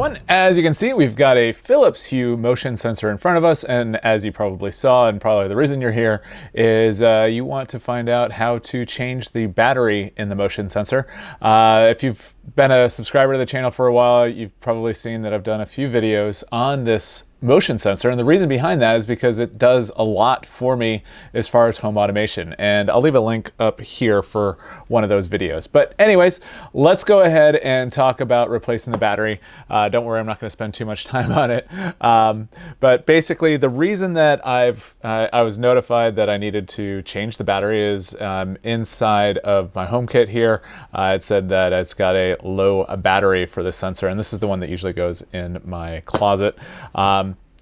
everyone. As you can see, we've got a Philips Hue motion sensor in front of us, and as you probably saw, and probably the reason you're here, is you want to find out how to change the battery in the motion sensor. If you've been a subscriber to the channel for a while, you've probably seen that I've done a few videos on this motion sensor, and the reason behind that is because it does a lot for me as far as home automation, and I'll leave a link up here for one of those videos. But anyways, let's go ahead and talk about replacing the battery. Don't worry, I'm not going to spend too much time on it, but basically the reason that I was notified that I needed to change the battery is inside of my home kit here, it said that it's got a low battery for the sensor, and this is the one that usually goes in my closet.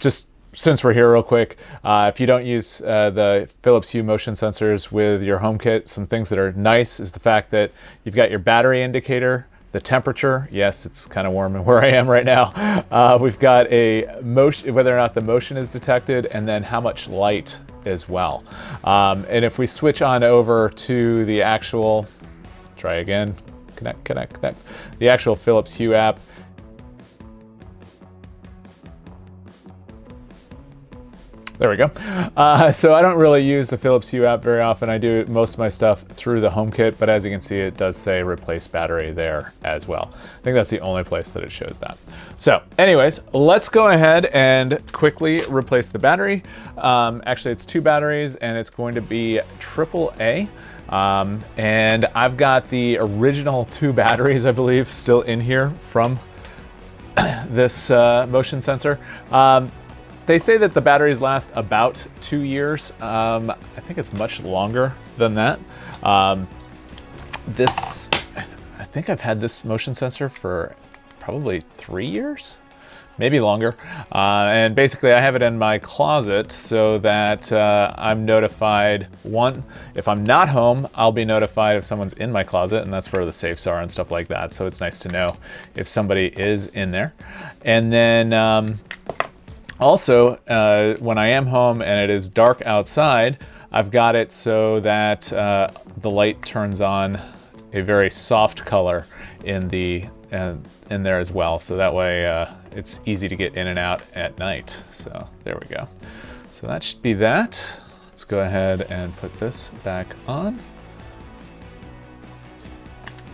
Just since we're here real quick, if you don't use the Philips Hue motion sensors with your home kit, some things that are nice is the fact that you've got your battery indicator, the temperature. Yes, it's kind of warm where I am right now. We've got a motion, whether or not the motion is detected, and then how much light as well. And if we switch on over to the actual, try again, connect, the actual Philips Hue app, there we go. So I don't really use the Philips Hue app very often. I do most of my stuff through the home kit, but as you can see, it does say replace battery there as well. I think that's the only place that it shows that. So anyways, let's go ahead and quickly replace the battery. Actually, it's two batteries, and it's going to be AAA. And I've got the original two batteries, I believe, still in here from this motion sensor. They say that the batteries last about 2 years. I think it's much longer than that. I think I've had this motion sensor for probably 3 years, maybe longer. And basically I have it in my closet so that I'm notified, if I'm not home, I'll be notified if someone's in my closet, and that's where the safes are and stuff like that. So it's nice to know if somebody is in there. And then, also, when I am home and it is dark outside, I've got it so that the light turns on a very soft color in there as well. So that way it's easy to get in and out at night. So there we go. So that should be that. Let's go ahead and put this back on.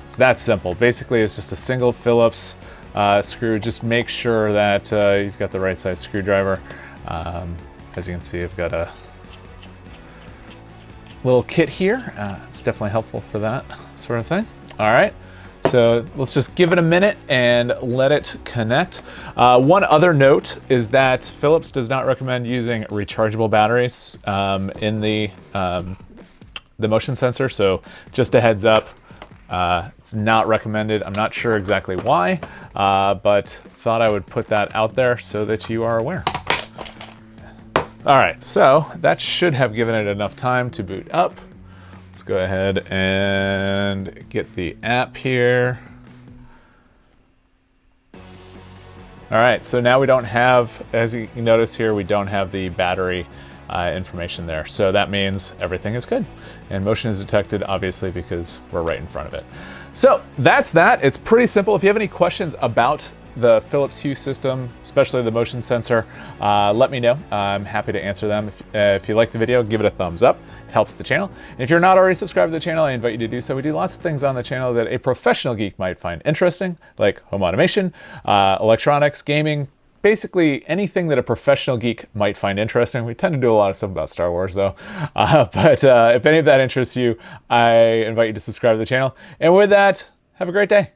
It's that simple. Basically, it's just a single Phillips screw. Just make sure that you've got the right size screwdriver. As you can see, I've got a little kit here. It's definitely helpful for that sort of thing. All right, so let's just give it a minute and let it connect. One other note is that Philips does not recommend using rechargeable batteries in the motion sensor, so just a heads up. It's not recommended. I'm not sure exactly why, but thought I would put that out there so that you are aware. All right, so that should have given it enough time to boot up. Let's go ahead and get the app here. All right, so now we don't have, as you can notice here, we don't have the battery information there. So that means everything is good. And motion is detected, obviously, because we're right in front of it. So that's that. It's pretty simple. If you have any questions about the Philips Hue system, especially the motion sensor, let me know. I'm happy to answer them. If you like the video, give it a thumbs up. It helps the channel. And if you're not already subscribed to the channel, I invite you to do so. We do lots of things on the channel that a professional geek might find interesting, like home automation, electronics, gaming, basically anything that a professional geek might find interesting. We tend to do a lot of stuff about Star Wars though. But if any of that interests you, I invite you to subscribe to the channel. And with that, have a great day.